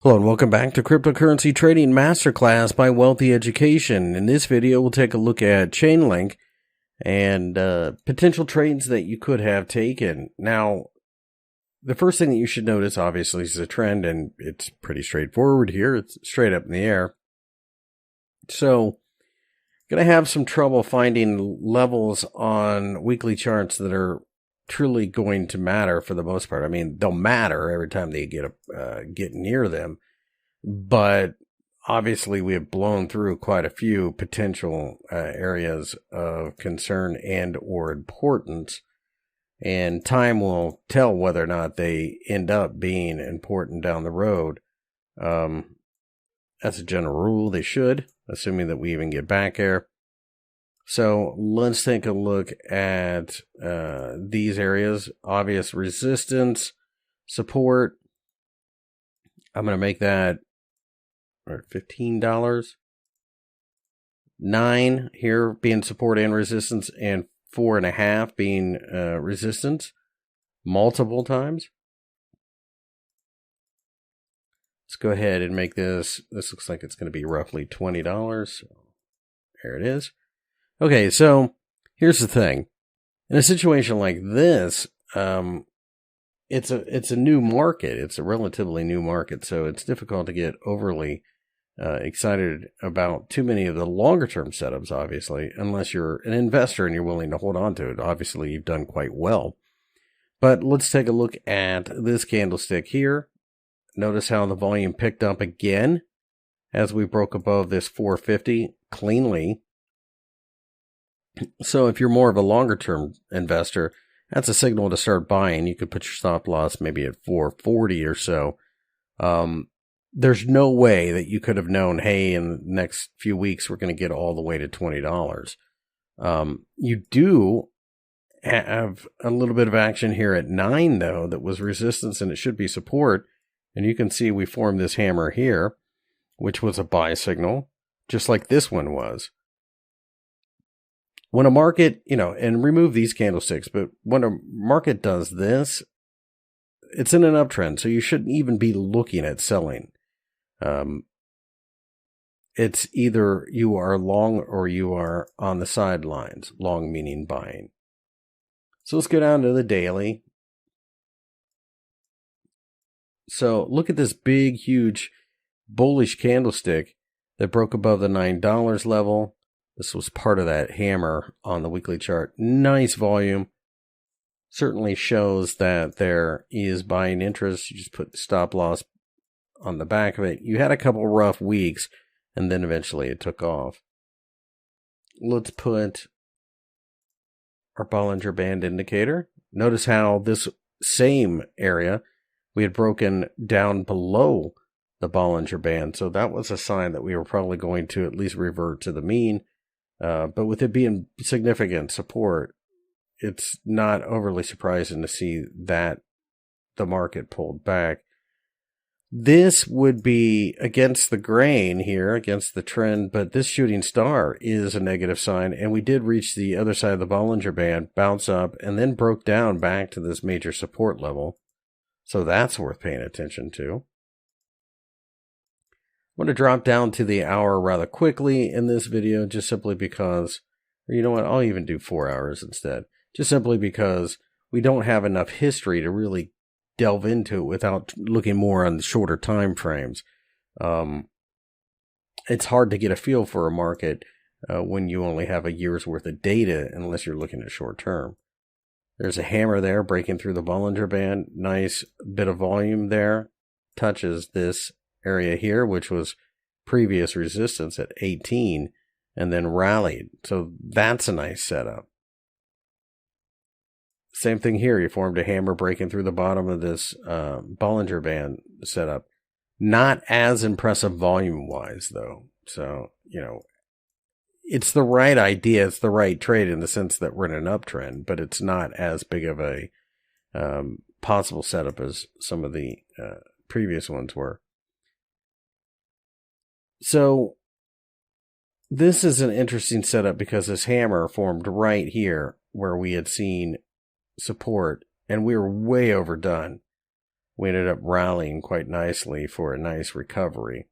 Hello and welcome back to Cryptocurrency Trading Masterclass by Wealthy Education. In this video, we'll take a look at Chainlink and potential trades that you could have taken. Now, the first thing that you should notice, obviously, is the trend, and it's pretty straightforward here. It's straight up in the air. So, going to have some trouble finding levels on weekly charts that are truly going to matter for the most part. I mean, they'll matter every time they get near them, but obviously we have blown through quite a few potential areas of concern and or importance, and time will tell whether or not they end up being important down the road. That's a general rule. They should, assuming that we even get back there. So let's take a look at these areas. Obvious resistance, support. I'm going to make that $15. 9 here being support and resistance, and 4.5 being resistance multiple times. Let's go ahead and make this. This looks like it's going to be roughly $20. So there it is. Okay, so here's the thing. In a situation like this, it's a new market. It's a relatively new market, so it's difficult to get overly excited about too many of the longer term setups, obviously, unless you're an investor and you're willing to hold on to it. Obviously, you've done quite well. But let's take a look at this candlestick here. Notice how the volume picked up again as we broke above this 450 cleanly. So if you're more of a longer term investor, that's a signal to start buying. You could put your stop loss maybe at 440 or so. There's no way that you could have known, hey, in the next few weeks, we're going to get all the way to $20. You do have a little bit of action here at 9, though, that was resistance, and it should be support. And you can see we formed this hammer here, which was a buy signal, just like this one was. When a market, and remove these candlesticks, but when a market does this, it's in an uptrend, so you shouldn't even be looking at selling. It's either you are long or you are on the sidelines, long meaning buying. So let's go down to the daily. So look at this big, huge, bullish candlestick that broke above the $9 level. This was part of that hammer on the weekly chart. Nice volume. Certainly shows that there is buying interest. You just put the stop loss on the back of it. You had a couple rough weeks, and then eventually it took off. Let's put our Bollinger Band indicator. Notice how this same area, we had broken down below the Bollinger Band. So that was a sign that we were probably going to at least revert to the mean. But with it being significant support, it's not overly surprising to see that the market pulled back. This would be against the grain here, against the trend, but this shooting star is a negative sign, and we did reach the other side of the Bollinger Band, bounce up, and then broke down back to this major support level. So that's worth paying attention to. I'm going to drop down to the hour rather quickly in this video, just simply because, or you know what, I'll even do 4 hours instead. Just simply because we don't have enough history to really delve into it without looking more on the shorter time frames. It's hard to get a feel for a market when you only have a year's worth of data, unless you're looking at short term. There's a hammer there breaking through the Bollinger Band. Nice bit of volume there. Touches this area here, which was previous resistance at 18, and then rallied. So that's a nice setup. Same thing here. You formed a hammer breaking through the bottom of this Bollinger Band setup. Not as impressive volume-wise, though. So, it's the right idea. It's the right trade in the sense that we're in an uptrend, but it's not as big of a possible setup as some of the previous ones were. So this is an interesting setup because this hammer formed right here where we had seen support, and we were way overdone. we ended up rallying quite nicely for a nice recovery.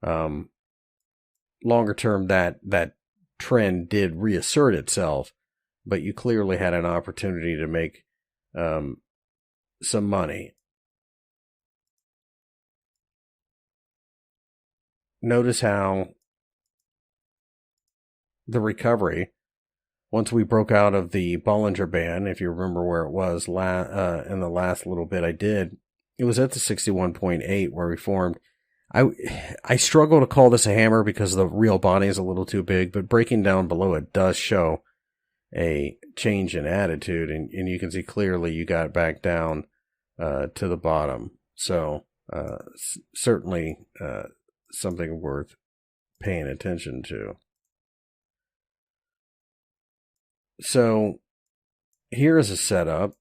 Longer term, that trend did reassert itself, but you clearly had an opportunity to make some money. Notice how the recovery, once we broke out of the Bollinger Band, if you remember where it was in the last little bit I did, it was at the 61.8 where we formed. I struggle to call this a hammer because the real body is a little too big, but breaking down below it does show a change in attitude, and you can see clearly you got back down to the bottom. So certainly something worth paying attention to. So here is a setup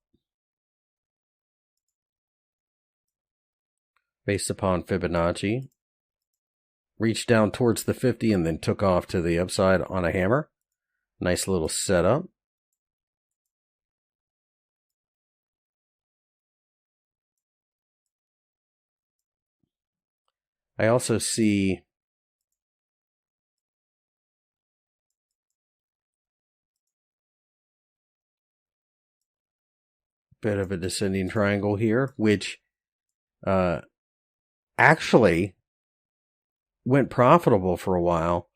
based upon Fibonacci. Reached down towards the 50 and then took off to the upside on a hammer. Nice little setup. I also see a bit of a descending triangle here, which actually went profitable for a while,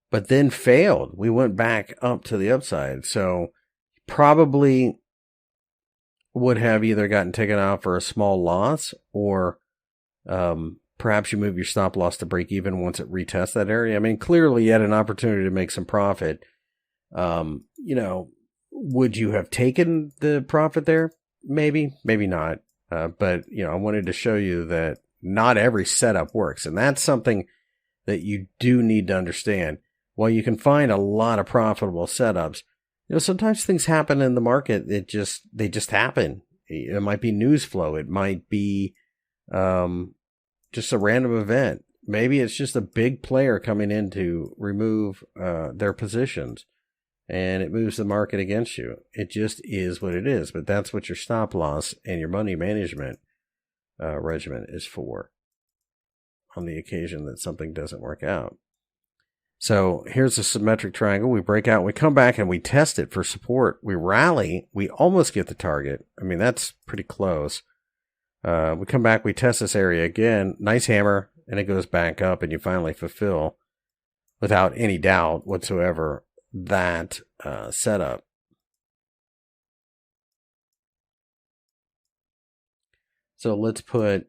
but then failed. We went back up to the upside. So probably would have either gotten taken out for a small loss, or perhaps you move your stop loss to break even once it retests that area. I mean, clearly you had an opportunity to make some profit. Would you have taken the profit there? Maybe, maybe not. But I wanted to show you that not every setup works. And that's something that you do need to understand. While you can find a lot of profitable setups, sometimes things happen in the market. They just happen. It might be news flow. It might be just a random event. Maybe it's just a big player coming in to remove their positions, and it moves the market against you. It just is what it is. But that's what your stop loss and your money management regimen is for, on the occasion that something doesn't work out. So here's a symmetric triangle. We break out, we come back and we test it for support. We rally, we almost get the target. I mean, that's pretty close. We come back, we test this area again, nice hammer, and it goes back up, and you finally fulfill, without any doubt whatsoever, that setup. So let's put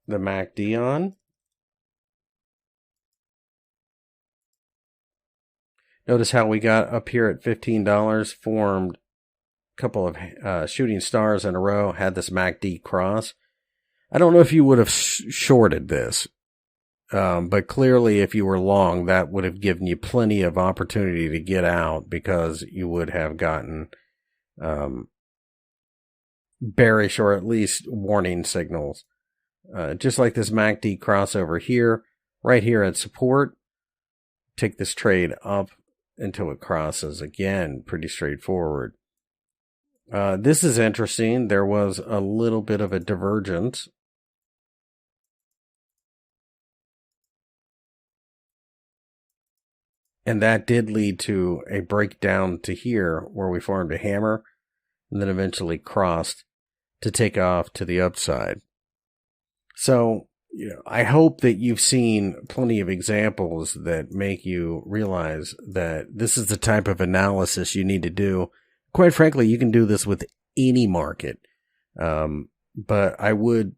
the MACD on. Notice how we got up here at $15, formed a couple of shooting stars in a row, had this MACD cross. I don't know if you would have shorted this, but clearly if you were long, that would have given you plenty of opportunity to get out, because you would have gotten bearish or at least warning signals. Just like this MACD crossover here, right here at support, take this trade up until it crosses again. Pretty straightforward. This is interesting. There was a little bit of a divergence. And that did lead to a breakdown to here, where we formed a hammer and then eventually crossed to take off to the upside. So, I hope that you've seen plenty of examples that make you realize that this is the type of analysis you need to do. Quite frankly, you can do this with any market. But I would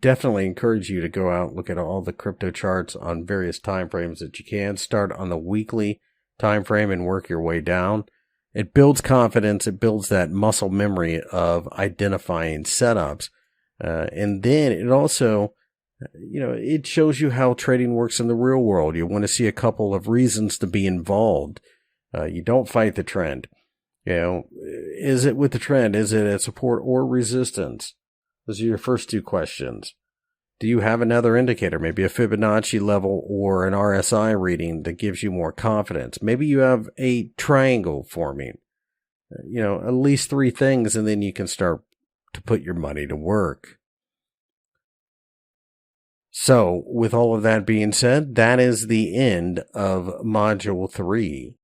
definitely encourage you to go out and look at all the crypto charts on various time frames that you can. Start on the weekly time frame and work your way down. It builds confidence. It builds that muscle memory of identifying setups. And then it also, it shows you how trading works in the real world. You want to see a couple of reasons to be involved. You don't fight the trend. Is it with the trend? Is it at support or resistance? Those are your first two questions. Do you have another indicator, maybe a Fibonacci level or an RSI reading that gives you more confidence? Maybe you have a triangle forming, at least three things, and then you can start to put your money to work. So with all of that being said, that is the end of Module 3.